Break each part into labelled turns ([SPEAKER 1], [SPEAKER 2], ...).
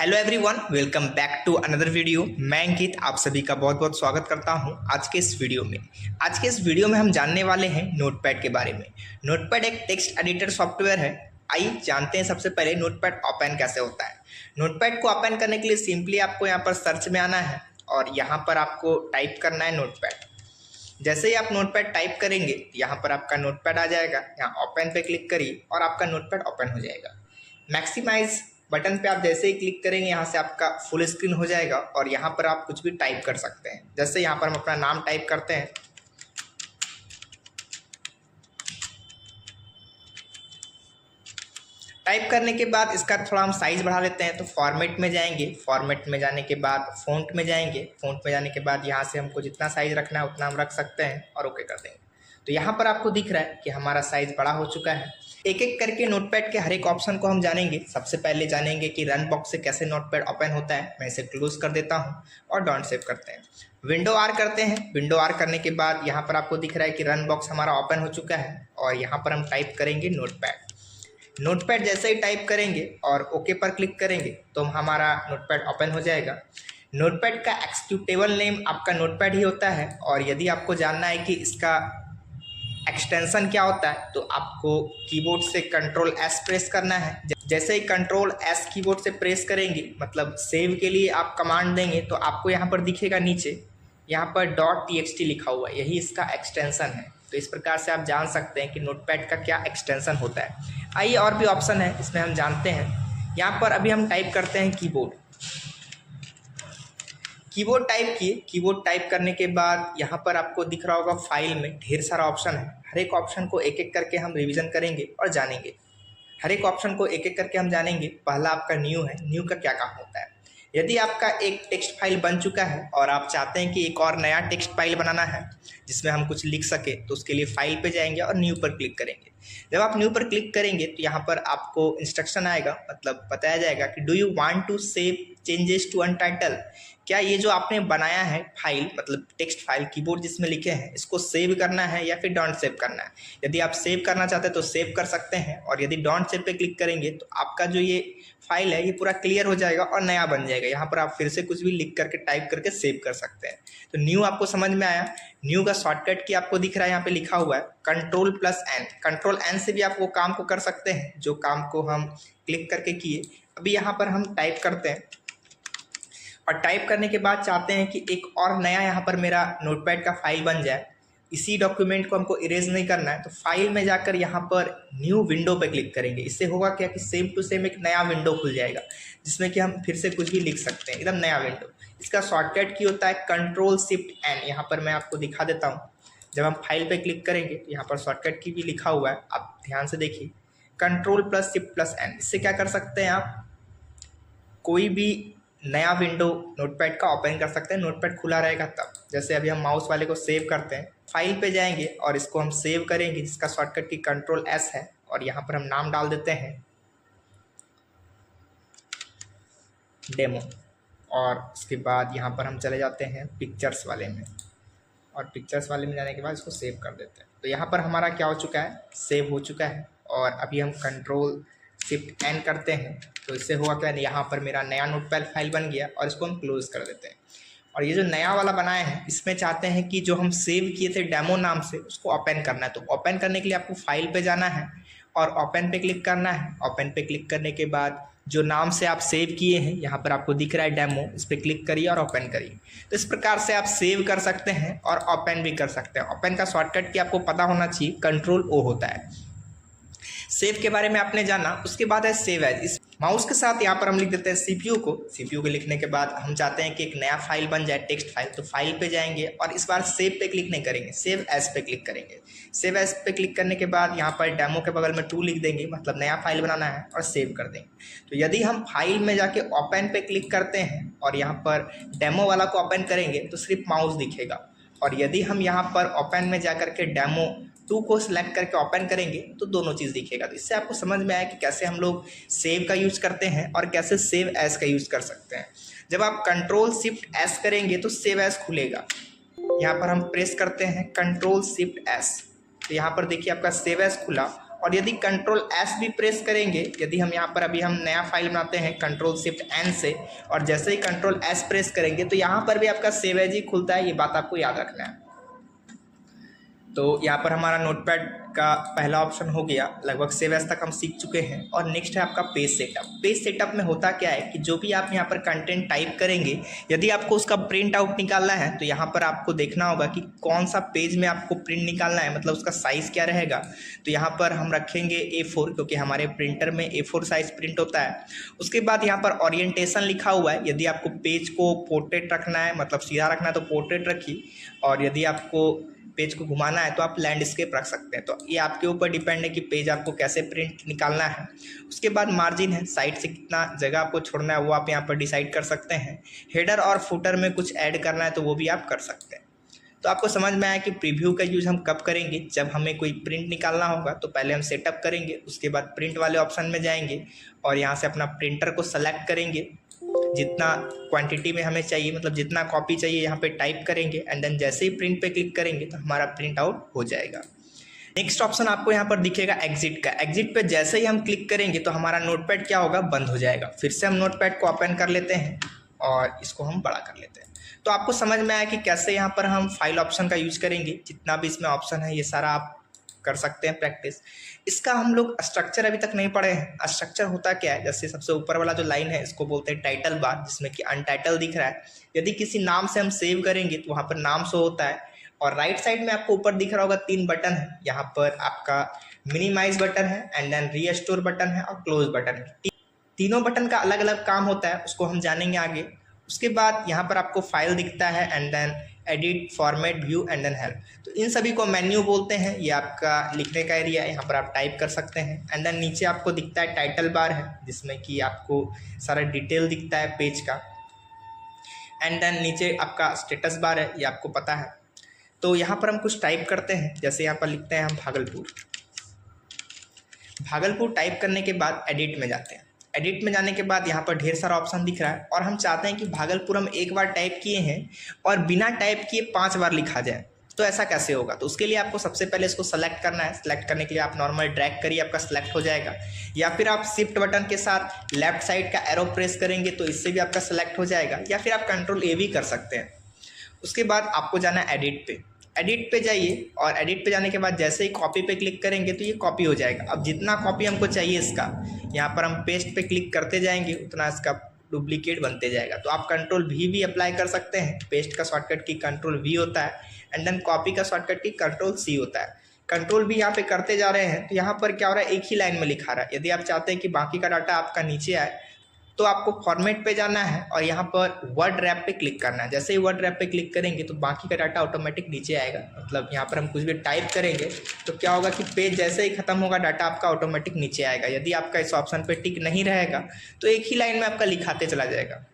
[SPEAKER 1] Hello everyone, welcome back to another video. मैं अंकित आप सभी का बहुत बहुत स्वागत करता हूं आज के इस वीडियो में। आज के इस वीडियो में हम जानने वाले हैं नोटपैड के बारे में। नोटपैड एक टेक्स्ट एडिटर सॉफ्टवेयर है। आइए जानते हैं सबसे पहले नोटपैड ओपन कैसे होता है। नोटपैड को ओपन करने के लिए सिंपली आपको यहाँ पर सर्च में आना है और यहाँ पर आपको टाइप करना है नोटपैड। जैसे ही आप नोटपैड टाइप करेंगे यहाँ पर आपका नोटपैड आ जाएगा। यहाँ ओपन पे क्लिक करिए और आपका नोटपैड ओपन हो जाएगा। मैक्सिमाइज बटन पे आप जैसे ही क्लिक करेंगे यहाँ से आपका फुल स्क्रीन हो जाएगा और यहाँ पर आप कुछ भी टाइप कर सकते हैं। जैसे यहाँ पर हम अपना नाम टाइप करते हैं। टाइप करने के बाद इसका थोड़ा हम साइज बढ़ा लेते हैं। तो फॉर्मेट में जाएंगे, फॉर्मेट में जाने के बाद फ़ॉन्ट में जाएंगे। फ़ॉन्ट में जाने के बाद यहाँ से हमको जितना साइज रखना है उतना हम रख सकते हैं और ओके कर देंगे। तो यहाँ पर आपको दिख रहा है कि हमारा साइज बड़ा हो चुका है। एक एक करके नोटपैड के हर एक ऑप्शन को हम जानेंगे। सबसे पहले जानेंगे कि रन बॉक्स से कैसे नोटपैड ओपन होता है। मैं इसे क्लोज कर देता हूँ और डोंट सेव करते हैं। विंडो आर करते हैं। विंडो आर करने के बाद यहाँ पर आपको दिख रहा है कि रन बॉक्स हमारा ओपन हो चुका है और यहाँ पर हम टाइप करेंगे नोटपैड। नोटपैड जैसे ही टाइप करेंगे और ओके पर क्लिक करेंगे तो हमारा नोटपैड ओपन हो जाएगा। नोटपैड का एक्जीक्यूटेबल नेम आपका नोटपैड ही होता है और यदि आपको जानना है कि इसका एक्सटेंशन क्या होता है तो आपको कीबोर्ड से कंट्रोल एस प्रेस करना है। जैसे ही कंट्रोल एस कीबोर्ड से प्रेस करेंगे मतलब सेव के लिए आप कमांड देंगे तो आपको यहाँ पर दिखेगा नीचे यहाँ पर .txt लिखा हुआ है, यही इसका एक्सटेंशन है। तो इस प्रकार से आप जान सकते हैं कि नोटपैड का क्या एक्सटेंशन होता है। आइए और भी ऑप्शन है इसमें हम जानते हैं। यहाँ पर अभी हम टाइप करते हैं कीबोर्ड। कीबोर्ड टाइप किए। कीबोर्ड टाइप करने के बाद यहाँ पर आपको दिख रहा होगा फाइल में ढेर सारा ऑप्शन है। हर एक ऑप्शन को एक एक करके हम रिवीजन करेंगे और जानेंगे। हर एक ऑप्शन को एक एक करके हम जानेंगे। पहला आपका न्यू है। न्यू का क्या काम होता है। यदि आपका एक टेक्स्ट फाइल बन चुका है और आप चाहते हैं कि एक और नया टेक्स्ट फाइल बनाना है जिसमें हम कुछ लिख सके तो उसके लिए फाइल पे जाएंगे और न्यू पर क्लिक करेंगे। जब आप न्यू पर क्लिक करेंगे तो यहाँ पर आपको इंस्ट्रक्शन आएगा, मतलब बताया जाएगा कि do you want to save changes to untitled. क्या ये जो आपने बनाया है फाइल मतलब टेक्स्ट फाइल कीबोर्ड जिसमें लिखे हैं इसको सेव करना है या फिर डोंट सेव करना है। यदि आप सेव करना चाहते हैं तो सेव कर सकते हैं और यदि डोंट सेव पे क्लिक करेंगे तो आपका जो ये फाइल है ये पूरा क्लियर हो जाएगा और नया बन जाएगा। यहाँ पर आप फिर से कुछ भी लिख करके टाइप करके सेव कर सकते हैं। तो न्यू आपको समझ में आया। न्यू का शॉर्टकट की आपको दिख रहा है यहाँ पे लिखा हुआ है Ctrl+N। Ctrl+N से भी आप वो काम को कर सकते हैं जो काम को हम क्लिक करके किए। अभी यहाँ पर हम टाइप करते हैं और टाइप करने के बाद चाहते हैं कि एक और नया यहाँ पर मेरा नोटपैड का फाइल बन जाए। इसी डॉक्यूमेंट को हमको इरेज नहीं करना है तो फाइल में जाकर यहाँ पर न्यू विंडो पे क्लिक करेंगे। इससे होगा क्या कि सेम टू सेम एक नया विंडो खुल जाएगा जिसमें कि हम फिर से कुछ भी लिख सकते हैं, एकदम नया विंडो। इसका शॉर्टकट की होता है Ctrl+Shift+N। यहाँ पर मैं आपको दिखा देता हूँ। जब हम फाइल पे क्लिक करेंगे तो यहाँ पर शॉर्टकट की भी लिखा हुआ है, आप ध्यान से देखिए Ctrl+Shift+N। इससे क्या कर सकते हैं आप कोई भी नया विंडो नोटपैड का ओपन कर सकते हैं। नोटपैड खुला रहेगा तब। जैसे अभी हम माउस वाले को सेव करते हैं, फाइल पे जाएंगे और इसको हम सेव करेंगे जिसका शॉर्टकट की Ctrl+S है और यहाँ पर हम नाम डाल देते हैं डेमो और उसके बाद यहाँ पर हम चले जाते हैं पिक्चर्स वाले में और पिक्चर्स वाले में जाने के बाद इसको सेव कर देते हैं। तो यहाँ पर हमारा क्या हो चुका है, सेव हो चुका है। और अभी हम Ctrl+Shift+N करते हैं तो इससे हुआ क्या, यहाँ पर मेरा नया नोटपैड फाइल बन गया और इसको हम क्लोज कर देते हैं। और ये जो नया वाला बनाया है इसमें चाहते हैं कि जो हम सेव किए थे डेमो नाम से उसको ओपन करना है। तो ओपन करने के लिए आपको फाइल पे जाना है और ओपन पे क्लिक करना है। ओपन पे क्लिक करने के बाद जो नाम से आप सेव किए हैं यहाँ पर आपको दिख रहा है डेमो, इस पर क्लिक करिए और ओपन करिए। तो इस प्रकार से आप सेव कर सकते हैं और ओपन भी कर सकते हैं। ओपन का शॉर्टकट की आपको पता होना चाहिए, Ctrl+O होता है। सेव के बारे में आपने जाना। उसके बाद है सेव एज। इस माउस के साथ यहाँ पर हम लिख देते हैं सीपीयू को। सीपीयू को लिखने के बाद हम चाहते हैं कि एक नया फाइल बन जाए टेक्स्ट फाइल। तो फाइल पे जाएंगे और इस बार सेव पे क्लिक नहीं करेंगे, सेव एज पे क्लिक करेंगे। सेव एज पे क्लिक करने के बाद यहाँ पर डेमो के बगल में 2 लिख देंगे, मतलब नया फाइल बनाना है और सेव कर देंगे। तो यदि हम फाइल में जाके ओपन पे क्लिक करते हैं और यहाँ पर डेमो वाला को ओपन करेंगे तो सिर्फ माउस दिखेगा। और यदि हम यहाँ पर ओपन में जाकर के डेमो 2 को सिलेक्ट करके ओपन करेंगे तो दोनों चीज़ दिखेगा। तो इससे आपको समझ में आया कि कैसे हम लोग सेव का यूज़ करते हैं और कैसे सेव एज का यूज़ कर सकते हैं। जब आप Ctrl+Shift+S करेंगे तो सेव एज खुलेगा। यहाँ पर हम प्रेस करते हैं Ctrl+Shift+S तो यहाँ पर देखिए आपका सेव एज खुला और यदि कंट्रोल एस भी प्रेस करेंगे, यदि हम यहाँ पर अभी हम नया फाइल बनाते हैं कंट्रोल शिफ्ट एन से, और जैसे ही कंट्रोल एस प्रेस करेंगे तो यहाँ पर भी आपका सेव एज ही खुलता है, ये बात आपको याद रखना है। तो यहाँ पर हमारा नोटपैड का पहला ऑप्शन हो गया, लगभग सेव एज तक हम सीख चुके हैं। और नेक्स्ट है आपका पेज सेटअप। पेज सेटअप में होता क्या है कि जो भी आप यहाँ पर कंटेंट टाइप करेंगे, यदि आपको उसका प्रिंट आउट निकालना है तो यहाँ पर आपको देखना होगा कि कौन सा पेज में आपको प्रिंट निकालना है, मतलब उसका साइज़ क्या रहेगा। तो यहाँ पर हम रखेंगे A4, क्योंकि हमारे प्रिंटर में A4 साइज प्रिंट होता है। उसके बाद यहाँ पर ओरिएंटेशन लिखा हुआ है, यदि आपको पेज को पोर्ट्रेट रखना है, मतलब सीधा रखना है तो पोर्ट्रेट रखिए, और यदि आपको पेज को घुमाना है तो आप लैंडस्केप रख सकते हैं। तो ये आपके ऊपर डिपेंड है कि पेज आपको कैसे प्रिंट निकालना है। उसके बाद मार्जिन है, साइड से कितना जगह आपको छोड़ना है वो आप यहाँ पर डिसाइड कर सकते हैं। हेडर और फुटर में कुछ ऐड करना है तो वो भी आप कर सकते हैं। तो आपको समझ में आया कि प्रीव्यू का यूज़ हम कब करेंगे, जब हमें कोई प्रिंट निकालना होगा तो पहले हम सेटअप करेंगे, उसके बाद प्रिंट वाले ऑप्शन में जाएंगे और यहाँ से अपना प्रिंटर को सेलेक्ट करेंगे, जितना क्वांटिटी में हमें चाहिए, मतलब जितना कॉपी चाहिए यहाँ पे टाइप करेंगे, एंड देन जैसे ही प्रिंट पे क्लिक करेंगे तो हमारा प्रिंट आउट हो जाएगा। नेक्स्ट ऑप्शन आपको यहाँ पर दिखेगा एग्जिट का। एग्जिट पे जैसे ही हम क्लिक करेंगे तो हमारा नोटपैड क्या होगा, बंद हो जाएगा। फिर से हम नोटपैड को ओपन कर लेते हैं और इसको हम बड़ा कर लेते हैं। तो आपको समझ में आया कि कैसे यहाँ पर हम फाइल ऑप्शन का यूज करेंगे। जितना भी इसमें ऑप्शन है ये सारा आप कर सकते हैं प्रैक्टिस। इसका हम लोग स्ट्रक्चर अभी तक नहीं पढ़े हैं। स्ट्रक्चर होता क्या है, जैसे सबसे ऊपर वाला जो लाइन है इसको बोलते हैं टाइटल बार, जिसमें कि अनटाइटल दिख रहा है। यदि किसी नाम से हम सेव करेंगे तो वहाँ पर नाम शो होता है, और राइट साइड में आपको ऊपर दिख रहा होगा 3 बटन है। यहाँ पर आपका मिनिमाइज बटन है, एंड देन रीस्टोर बटन है, और क्लोज बटन है। तीनों बटन का अलग अलग काम होता है, उसको हम जानेंगे आगे। उसके बाद यहाँ पर आपको फाइल दिखता है, and then edit, format, view, and then help. तो इन सभी को मेन्यू बोलते हैं। ये आपका लिखने का एरिया है, यहाँ पर आप टाइप कर सकते हैं। एंड देन नीचे आपको दिखता है टाइटल बार है, जिसमें कि आपको सारा डिटेल दिखता है पेज का। एंड देन नीचे आपका स्टेटस बार है, ये आपको पता है। तो यहाँ पर हम कुछ टाइप करते हैं, जैसे यहाँ पर लिखते हैं हम भागलपुर। भागलपुर टाइप करने के बाद एडिट में जाते हैं। एडिट में जाने के बाद यहाँ पर ढेर सारा ऑप्शन दिख रहा है, और हम चाहते हैं कि भागलपुर हम एक बार टाइप किए हैं और बिना टाइप किए 5 बार लिखा जाए। तो ऐसा कैसे होगा, तो उसके लिए आपको सबसे पहले इसको सेलेक्ट करना है। सेलेक्ट करने के लिए आप नॉर्मल ड्रैग करिए, आपका सेलेक्ट हो जाएगा, या फिर आप शिफ्ट बटन के साथ लेफ्ट साइड का एरो प्रेस करेंगे तो इससे भी आपका सेलेक्ट हो जाएगा, या फिर आप कंट्रोल A भी कर सकते हैं। उसके बाद आपको जाना है एडिट पे। एडिट पे जाइए, और एडिट पे जाने के बाद जैसे ही कॉपी पे क्लिक करेंगे तो ये कॉपी हो जाएगा। अब जितना कॉपी हमको चाहिए इसका, यहाँ पर हम पेस्ट पे क्लिक करते जाएंगे, उतना इसका डुप्लीकेट बनते जाएगा। तो आप कंट्रोल V भी अप्लाई कर सकते हैं। पेस्ट का शॉर्टकट की कंट्रोल V होता है, एंड देन कॉपी का शॉर्टकट की कंट्रोल C होता है। कंट्रोल V यहाँ पे करते जा रहे हैं तो यहाँ पर क्या हो रहा है, एक ही लाइन में लिखा रहा है। यदि आप चाहते हैं कि बाकी का डाटा आपका नीचे आए तो आपको फॉर्मेट पे जाना है और यहाँ पर वर्ड रैप पे क्लिक करना है। जैसे ही वर्ड रैप पे क्लिक करेंगे तो बाकी का डाटा ऑटोमेटिक नीचे आएगा। मतलब यहाँ पर हम कुछ भी टाइप करेंगे तो क्या होगा कि पेज जैसे ही खत्म होगा डाटा आपका ऑटोमेटिक नीचे आएगा। यदि आपका इस ऑप्शन पे टिक नहीं रहेगा तो एक ही लाइन में आपका लिखाते चला जाएगा।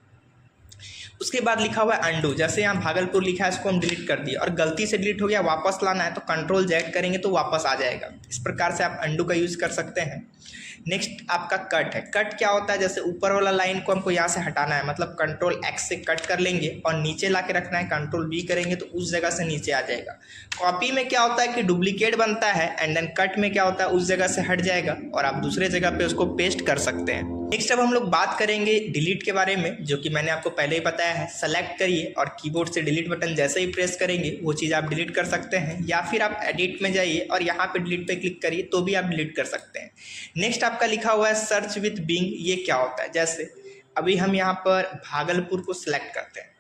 [SPEAKER 1] उसके बाद लिखा हुआ है अंडू, जैसे यहाँ भागलपुर लिखा है इसको हम डिलीट कर दिए, और गलती से डिलीट हो गया, वापस लाना है तो कंट्रोल Z करेंगे तो वापस आ जाएगा। इस प्रकार से आप अंडू का यूज़ कर सकते हैं। नेक्स्ट आपका कट है। कट क्या होता है, जैसे ऊपर वाला लाइन को हमको यहाँ से हटाना है, मतलब कंट्रोल X से कट कर लेंगे और नीचे ला के रखना है, कंट्रोल V करेंगे तो उस जगह से नीचे आ जाएगा। कॉपी में क्या होता है कि डुप्लीकेट बनता है, एंड देन कट में क्या होता है उस जगह से हट जाएगा और आप दूसरे जगह पे उसको पेस्ट कर सकते हैं। नेक्स्ट अब हम लोग बात करेंगे डिलीट के बारे में, जो कि मैंने आपको पहले ही बताया है। सेलेक्ट करिए और कीबोर्ड से डिलीट बटन जैसे ही प्रेस करेंगे वो चीज़ आप डिलीट कर सकते हैं, या फिर आप एडिट में जाइए और यहाँ पे डिलीट पे क्लिक करिए तो भी आप डिलीट कर सकते हैं। नेक्स्ट आपका लिखा हुआ है सर्च विथ बिंग। ये क्या होता है, जैसे अभी हम यहाँ पर भागलपुर को सिलेक्ट करते हैं,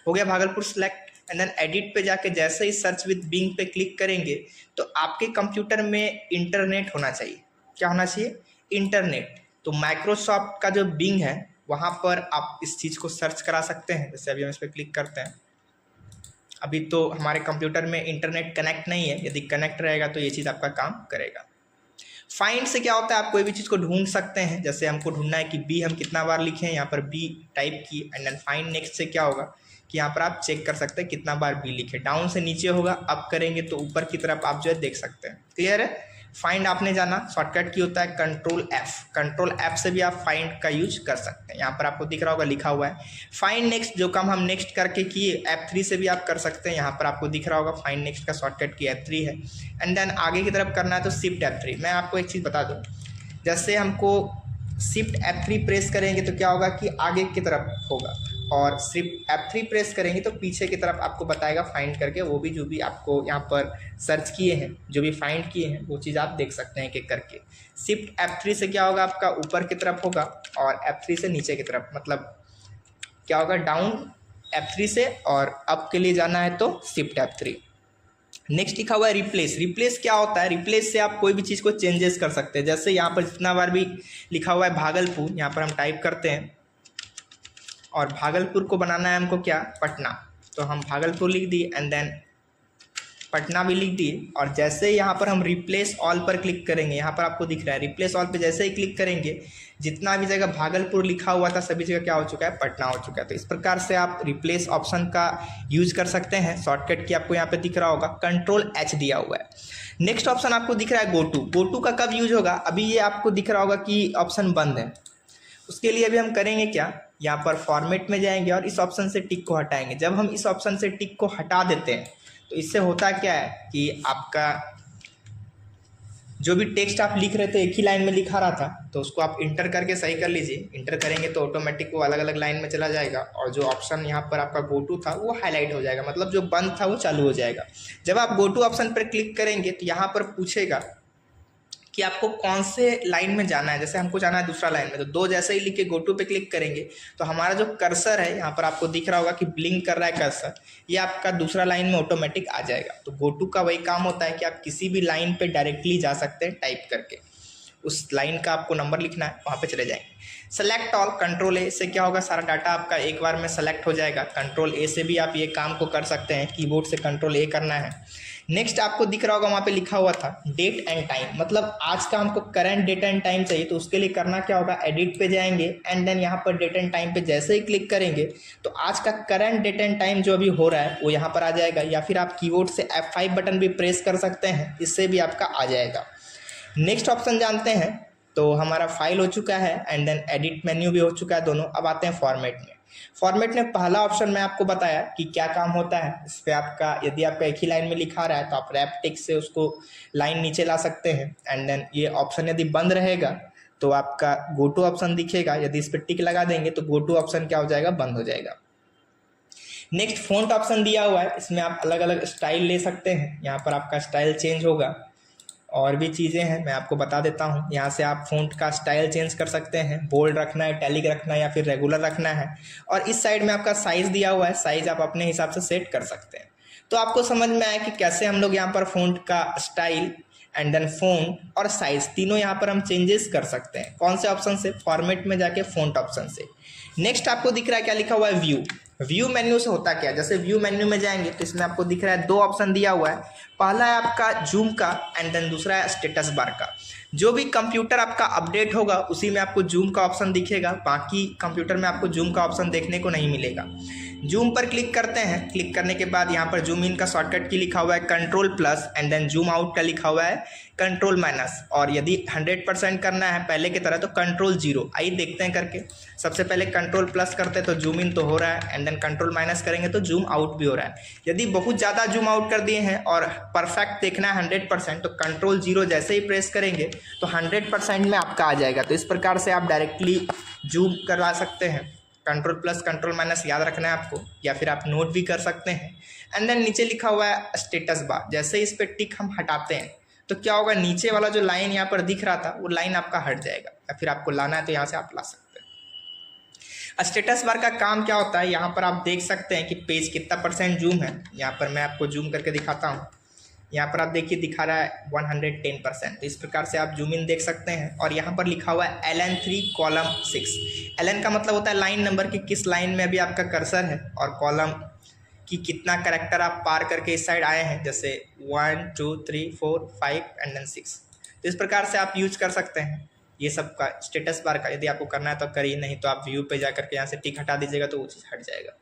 [SPEAKER 1] हो गया Bhagalpur select, and then edit पे जाके जैसे ही सर्च विथ बिंग पे क्लिक करेंगे तो आपके कंप्यूटर में इंटरनेट होना चाहिए। क्या होना चाहिए, इंटरनेट। तो माइक्रोसॉफ्ट का जो बिंग है वहाँ पर आप इस चीज़ को सर्च करा सकते हैं। जैसे अभी हम इस पर क्लिक करते हैं, अभी तो हमारे कंप्यूटर में इंटरनेट कनेक्ट नहीं है, यदि कनेक्ट रहेगा तो ये चीज़ आपका काम करेगा। फाइंड से क्या होता है, आप कोई भी चीज़ को ढूंढ सकते हैं। जैसे हमको ढूंढना है कि बी हम कितना बार लिखे हैं, यहाँ पर बी टाइप की, एंड देन फाइंड नेक्स्ट से क्या होगा कि यहाँ पर आप चेक कर सकते हैं कितना बार बी लिखे। डाउन से नीचे होगा, अप करेंगे तो ऊपर की तरफ आप जो है देख सकते हैं। क्लियर है। फाइंड आपने जाना, शॉर्टकट की होता है कंट्रोल एफ। कंट्रोल एफ से भी आप फाइंड का यूज कर सकते हैं। यहाँ पर आपको दिख रहा होगा लिखा हुआ है फाइंड नेक्स्ट, जो काम हम नेक्स्ट करके किए F3 से भी आप कर सकते हैं। यहाँ पर आपको दिख रहा होगा फाइंड नेक्स्ट का शॉर्टकट की F3 है। एंड देन आगे की तरफ करना है तो शिफ्ट F3। मैं आपको एक चीज़ बता दूँ, जैसे हमको शिफ्ट F3 प्रेस करेंगे तो क्या होगा कि आगे की तरफ होगा, और सिर्फ F3 प्रेस करेंगे तो पीछे की तरफ आपको बताएगा फाइंड करके। वो भी जो भी आपको यहाँ पर सर्च किए हैं, जो भी फाइंड किए हैं, वो चीज़ आप देख सकते हैं एक एक करके। शिफ्ट F3 से क्या होगा, आपका ऊपर की तरफ होगा, और F3 से नीचे की तरफ, मतलब क्या होगा डाउन F3 से, और अप के लिए जाना है तो शिफ्ट F3। नेक्स्ट लिखा हुआ है रिप्लेस। रिप्लेस क्या होता है, रिप्लेस से आप कोई भी चीज़ को चेंजेस कर सकते हैं। जैसे यहाँ पर जितना बार भी लिखा हुआ है भागलपुर, यहाँ पर हम टाइप करते हैं और भागलपुर को बनाना है हमको क्या, पटना, तो हम भागलपुर लिख दिए एंड देन पटना भी लिख दिए। और जैसे यहाँ पर हम रिप्लेस ऑल पर क्लिक करेंगे, यहाँ पर आपको दिख रहा है रिप्लेस ऑल पे जैसे ही क्लिक करेंगे, जितना भी जगह भागलपुर लिखा हुआ था सभी जगह क्या हो चुका है, पटना हो चुका है। तो इस प्रकार से आप रिप्लेस ऑप्शन का यूज कर सकते हैं। शॉर्टकट की आपको यहाँ पे दिख रहा होगा कंट्रोल एच दिया हुआ है। नेक्स्ट ऑप्शन आपको दिख रहा है गोटू। गोटू का कब यूज होगा, अभी ये आपको दिख रहा होगा कि ऑप्शन बंद है। उसके लिए अभी हम करेंगे क्या, यहाँ पर फॉर्मेट में जाएंगे और इस ऑप्शन से टिक को हटाएंगे। जब हम इस ऑप्शन से टिक को हटा देते हैं तो इससे होता क्या है कि आपका जो भी टेक्स्ट आप लिख रहे थे एक ही लाइन में लिखा रहा था, तो उसको आप इंटर करके सही कर लीजिए। इंटर करेंगे तो ऑटोमेटिक वो अलग अलग लाइन में चला जाएगा, और जो ऑप्शन यहाँ पर आपका गो टू था वो हाईलाइट हो जाएगा, मतलब जो बंद था वो चालू हो जाएगा। जब आप गो टू ऑप्शन पर क्लिक करेंगे तो यहाँ पर पूछेगा कि आपको कौन से लाइन में जाना है। जैसे हमको जाना है दूसरा लाइन में, तो दो जैसे ही लिख के गो टू पे क्लिक करेंगे तो हमारा जो कर्सर है यहाँ पर आपको दिख रहा होगा कि ब्लिंक कर रहा है कर्सर, ये आपका दूसरा लाइन में ऑटोमेटिक आ जाएगा। तो गो टू का वही काम होता है कि आप किसी भी लाइन पे डायरेक्टली जा सकते हैं टाइप करके। उस लाइन का आपको नंबर लिखना है, वहाँ पे चले जाएंगे। सेलेक्ट ऑल, कंट्रोल ए से क्या होगा, सारा डाटा आपका एक बार में सेलेक्ट हो जाएगा। कंट्रोल ए से भी आप ये काम को कर सकते हैं, कीबोर्ड से कंट्रोल ए करना है। नेक्स्ट आपको दिख रहा होगा वहाँ पे लिखा हुआ था डेट एंड टाइम, मतलब आज का हमको करंट डेट एंड टाइम चाहिए। तो उसके लिए करना क्या होगा, एडिट पे जाएंगे एंड देन यहाँ पर डेट एंड टाइम पे जैसे ही क्लिक करेंगे तो आज का करंट डेट एंड टाइम जो अभी हो रहा है वो यहाँ पर आ जाएगा। या फिर आप कीबोर्ड से F5 बटन भी प्रेस कर सकते हैं, इससे भी आपका आ जाएगा। नेक्स्ट ऑप्शन जानते हैं, तो हमारा फाइल हो चुका है एंड देन एडिट मेन्यू भी हो चुका है दोनों। अब आते हैं फॉर्मेट में। फॉर्मेट में पहला ऑप्शन मैं आपको बताया कि क्या काम होता है। इस पर आपका यदि आपका एक ही लाइन में लिखा रहा है तो आप रैप टेक्स्ट से उसको लाइन नीचे ला सकते हैं एंड देन ये ऑप्शन यदि बंद रहेगा तो आपका गो टू ऑप्शन दिखेगा। यदि इस पर टिक लगा देंगे तो गो टू ऑप्शन क्या हो जाएगा, बंद हो जाएगा। नेक्स्ट फ़ॉन्ट ऑप्शन दिया हुआ है, इसमें आप अलग अलग स्टाइल ले सकते हैं। यहाँ पर आपका स्टाइल चेंज होगा, और भी चीज़ें हैं मैं आपको बता देता हूँ। यहाँ से आप फ़ॉन्ट का स्टाइल चेंज कर सकते हैं, बोल्ड रखना है, इटैलिक रखना है या फिर रेगुलर रखना है। और इस साइड में आपका साइज़ दिया हुआ है, साइज़ आप अपने हिसाब से सेट कर सकते हैं। तो आपको समझ में आया कि कैसे हम लोग यहाँ पर फ़ॉन्ट का स्टाइल एंड देन फ़ॉन्ट और साइज़ तीनों यहाँ पर हम चेंजेस कर सकते हैं। कौन से ऑप्शन से, फॉर्मेट में जाके फ़ॉन्ट ऑप्शन से। नेक्स्ट आपको दिख रहा है क्या लिखा हुआ है, व्यू। व्यू मेन्यू से होता क्या है, जैसे व्यू मेन्यू में जाएंगे तो इसमें आपको दिख रहा है दो ऑप्शन दिया हुआ है। पहला है आपका जूम का एंड देन दूसरा है स्टेटस बार का। जो भी कंप्यूटर आपका अपडेट होगा उसी में आपको जूम का ऑप्शन दिखेगा, बाकी कंप्यूटर में आपको जूम का ऑप्शन देखने को नहीं मिलेगा। जूम पर क्लिक करते हैं, क्लिक करने के बाद यहाँ पर जूम इन का शॉर्टकट की लिखा हुआ है control plus and then zoom out का लिखा हुआ है कंट्रोल माइनस। और यदि 100% करना है पहले की तरह तो कंट्रोल 0। आइए देखते हैं करके। सबसे पहले कंट्रोल प्लस करते हैं तो जूम इन तो हो रहा है एंड देन कंट्रोल माइनस करेंगे तो जूम आउट भी हो रहा है। यदि बहुत ज़्यादा जूम आउट कर दिए हैं और परफेक्ट देखना है 100% तो कंट्रोल 0 जैसे ही प्रेस करेंगे तो 100% में आपका आ जाएगा। तो इस प्रकार से आप डायरेक्टली जूम करवा सकते हैं। कंट्रोल प्लस कंट्रोल माइनस याद रखना है आपको, या फिर आप नोट भी कर सकते हैं। एंड देन नीचे लिखा हुआ है स्टेटस बार, जैसे इस पर टिक हम हटाते हैं तो क्या होगा, नीचे वाला जो लाइन यहाँ पर दिख रहा था वो लाइन आपका हट जाएगा। या फिर आपको लाना है तो यहाँ से आप ला सकते हैं। स्टेटस बार का काम क्या होता है, यहाँ पर आप देख सकते हैं कि पेज कितना % जूम है। यहाँ पर मैं आपको जूम करके दिखाता हूँ। यहाँ पर आप देखिए दिखा रहा है 110%। तो इस प्रकार से आप जूम इन देख सकते हैं। और यहाँ पर लिखा हुआ है LN3 कॉलम 6। LN का मतलब होता है लाइन नंबर की, किस लाइन में अभी आपका कर्सर है, और कॉलम कि कितना कैरेक्टर आप पार करके इस साइड आए हैं, जैसे 1 2 3 4 5 एंड देन 6। तो इस प्रकार से आप यूज कर सकते हैं ये सब का स्टेटस बार का। यदि आपको करना है तो करिए, नहीं तो आप व्यू पे जा करके यहाँ से टिक हटा दीजिएगा तो वो चीज़ हट जाएगा।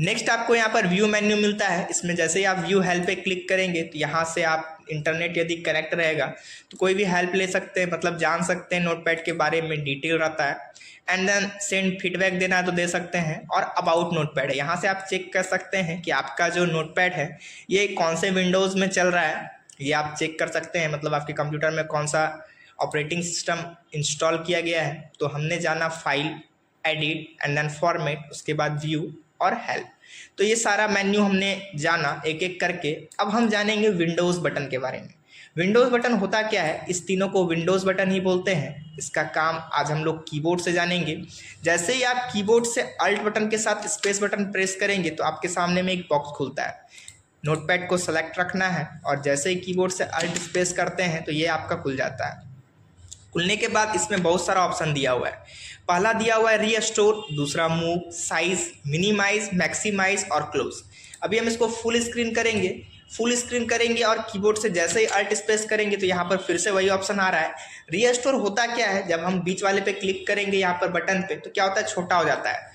[SPEAKER 1] नेक्स्ट आपको यहाँ पर व्यू मेन्यू मिलता है। इसमें जैसे ही आप व्यू हेल्प पे क्लिक करेंगे तो यहाँ से आप इंटरनेट यदि करेक्ट रहेगा तो कोई भी हेल्प ले सकते हैं, मतलब जान सकते हैं नोटपैड के बारे में, डिटेल रहता है। एंड देन सेंड फीडबैक देना है तो दे सकते हैं। और अबाउट नोटपैड है, यहाँ से आप चेक कर सकते हैं कि आपका जो नोटपैड है ये कौन से विंडोज़ में चल रहा है, ये आप चेक कर सकते हैं। मतलब आपके कंप्यूटर में कौन सा ऑपरेटिंग सिस्टम इंस्टॉल किया गया है। तो हमने जाना file, edit and then format, उसके बाद व्यू और हेल्प। तो ये सारा मेन्यू हमने जाना एक एक करके। अब हम जानेंगे विंडोज़ बटन के बारे में। विंडोज़ बटन होता क्या है, इस तीनों को विंडोज़ बटन ही बोलते हैं। इसका काम आज हम लोग कीबोर्ड से जानेंगे। जैसे ही आप कीबोर्ड से अल्ट बटन के साथ स्पेस बटन प्रेस करेंगे तो आपके सामने में एक बॉक्स खुलता है। नोटपैड को सेलेक्ट रखना है और जैसे ही कीबोर्ड से अल्ट स्पेस करते हैं तो ये आपका खुल जाता है। खुलने के बाद इसमें बहुत सारा ऑप्शन दिया हुआ है। पहला दिया हुआ है रीस्टोर, दूसरा मूव, साइज, मिनिमाइज, मैक्सिमाइज और क्लोज। अभी हम इसको फुल स्क्रीन करेंगे और कीबोर्ड से जैसे ही अल्ट स्पेस करेंगे तो यहाँ पर फिर से वही ऑप्शन आ रहा है। रीस्टोर होता क्या है, जब हम बीच वाले पे क्लिक करेंगे यहाँ पर बटन पे तो क्या होता है, छोटा हो जाता है।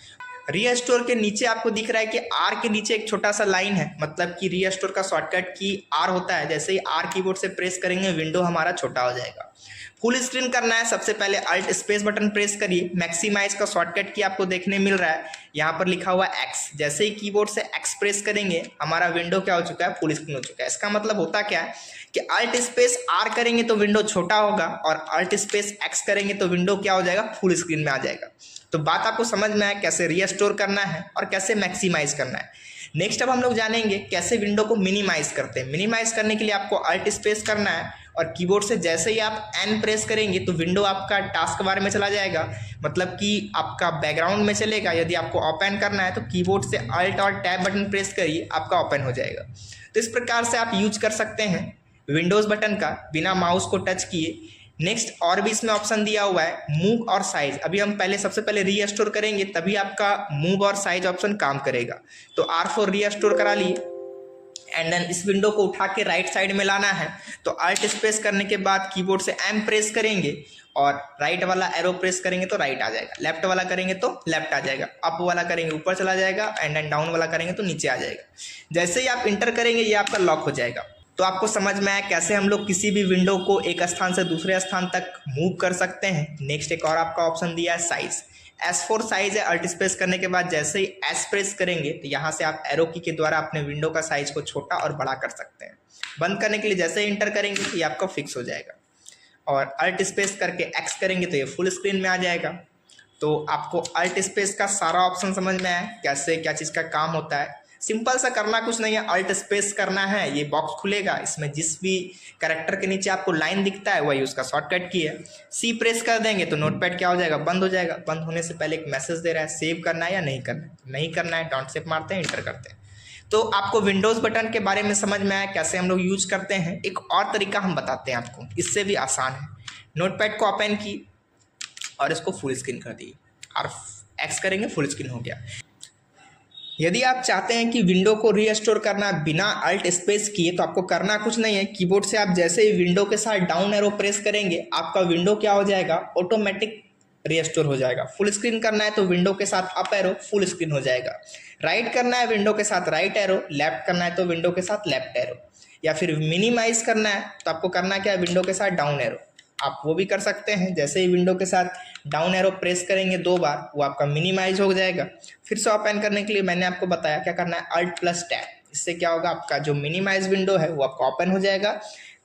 [SPEAKER 1] रीस्टोर के नीचे आपको दिख रहा है कि आर के नीचे एक छोटा सा लाइन है, मतलब कि रीस्टोर का शॉर्टकट की आर होता है। जैसे ही आर कीबोर्ड से प्रेस करेंगे विंडो हमारा छोटा हो जाएगा। फुल स्क्रीन करना है, सबसे पहले अल्ट स्पेस बटन प्रेस करिए। मैक्सिमाइज का शॉर्टकट की आपको देखने मिल रहा है, यहाँ पर लिखा हुआ है एक्स। जैसे ही कीबोर्ड से एक्स प्रेस करेंगे हमारा विंडो क्या हो चुका है, फुल स्क्रीन हो चुका है। इसका मतलब होता क्या है कि अल्ट स्पेस आर करेंगे तो विंडो छोटा होगा और अल्ट स्पेस एक्स करेंगे तो विंडो क्या हो जाएगा, फुल स्क्रीन में आ जाएगा। तो बात आपको समझ में आया कैसे रीस्टोर करना है और कैसे मैक्सिमाइज करना है। नेक्स्ट अब हम लोग जानेंगे कैसे विंडो को मिनिमाइज करते हैं। मिनिमाइज करने के लिए आपको अल्ट स्पेस करना है और कीबोर्ड से जैसे ही आप एन प्रेस करेंगे तो विंडो आपका टास्क बार में चला जाएगा, मतलब कि आपका बैकग्राउंड में चलेगा। यदि आपको ओपन करना है तो कीबोर्ड से अल्ट और टैब बटन प्रेस करिए, आपका ओपन हो जाएगा। तो इस प्रकार से आप यूज कर सकते हैं विंडोज़ बटन का बिना माउस को टच किए। नेक्स्ट और भी इसमें ऑप्शन दिया हुआ है मूव और साइज। अभी हम सबसे पहले रीस्टोर करेंगे तभी आपका मूव और साइज ऑप्शन काम करेगा। तो R4 रीस्टोर करा लिए एंड देन इस विंडो को उठा के राइट साइड में लाना है। तो अल्ट स्पेस करने के बाद कीबोर्ड से एम प्रेस करेंगे और राइट वाला एरो प्रेस करेंगे तो राइट आ जाएगा, लेफ्ट वाला करेंगे तो लेफ्ट आ जाएगा, अप वाला करेंगे ऊपर चला जाएगा एंड देन डाउन वाला करेंगे तो नीचे आ जाएगा। जैसे ही आप इंटर करेंगे ये आपका लॉक हो जाएगा। तो आपको समझ में आया कैसे हम लोग किसी भी विंडो को एक स्थान से दूसरे स्थान तक मूव कर सकते हैं। नेक्स्ट एक और आपका ऑप्शन दिया है साइज। S4 साइज है, अल्ट स्पेस करने के बाद जैसे ही एस प्रेस करेंगे तो यहाँ से आप एरो की के द्वारा अपने विंडो का साइज को छोटा और बड़ा कर सकते हैं। बंद करने के लिए जैसे ही इंटर करेंगे तो ये आपका फिक्स हो जाएगा और अल्ट स्पेस करके एक्स करेंगे तो ये फुल स्क्रीन में आ जाएगा। तो आपको अल्ट स्पेस का सारा ऑप्शन समझ में आया कैसे क्या चीज़ का काम होता है। सिंपल सा करना कुछ नहीं है, अल्ट स्पेस करना है, ये बॉक्स खुलेगा। इसमें जिस भी कैरेक्टर के नीचे आपको लाइन दिखता है वही उसका शॉर्टकट की है। सी प्रेस कर देंगे तो नोटपैड क्या हो जाएगा, बंद हो जाएगा। बंद होने से पहले एक मैसेज दे रहा है सेव करना है या नहीं करना है। नहीं करना है डॉट सेव मारते हैं, इंटर करते हैं। तो आपको विंडोज़ बटन के बारे में समझ में आया कैसे हम लोग यूज करते हैं। एक और तरीका हम बताते हैं आपको, इससे भी आसान है। नोटपैड को ओपन की और इसको फुल स्क्रीन कर दी और एक्स करेंगे, फुल स्क्रीन हो गया। यदि आप चाहते हैं कि विंडो को रीस्टोर करना बिना अल्ट स्पेस किए तो आपको करना कुछ नहीं है। कीबोर्ड से आप जैसे ही विंडो के साथ डाउन एरो प्रेस करेंगे आपका विंडो क्या हो जाएगा, ऑटोमेटिक रीस्टोर हो जाएगा। फुल स्क्रीन करना है तो विंडो के साथ अप एरो फुल स्क्रीन हो जाएगा। राइट करना है विंडो के साथ राइट एरो, लेफ्ट करना है तो विंडो के साथ लेफ्ट एरो, या फिर मिनिमाइज करना है तो आपको करना क्या है, विंडो के साथ डाउन एरो, आप वो भी कर सकते हैं। जैसे ही विंडो के साथ डाउन एरो प्रेस करेंगे 2 बार वो आपका मिनिमाइज हो जाएगा। फिर से ओपन करने के लिए मैंने आपको बताया क्या करना है, अल्ट प्लस टैब। इससे क्या होगा, आपका जो मिनिमाइज विंडो है वो आपका ओपन हो जाएगा।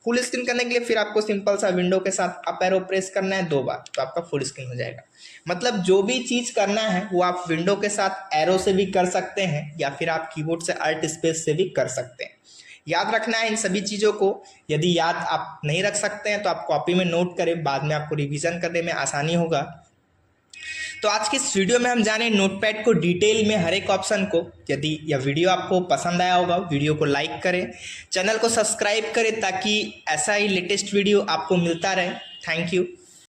[SPEAKER 1] फुल स्क्रीन करने के लिए फिर आपको सिंपल सा विंडो के साथ अप एरो प्रेस करना है 2 बार तो आपका फुल स्क्रीन हो जाएगा। मतलब जो भी चीज़ करना है वो आप विंडो के साथ एरो से भी कर सकते हैं या फिर आप कीबोर्ड से अल्ट स्पेस से भी कर सकते हैं। याद रखना है इन सभी चीज़ों को। यदि याद आप नहीं रख सकते हैं तो आप कॉपी में नोट करें, बाद में आपको रिवीजन करने में आसानी होगा। तो आज की इस वीडियो में हम जाने नोटपैड को डिटेल में हर एक ऑप्शन को। यदि यह वीडियो आपको पसंद आया होगा वीडियो को लाइक करें, चैनल को सब्सक्राइब करें ताकि ऐसा ही लेटेस्ट वीडियो आपको मिलता रहे। Thank you.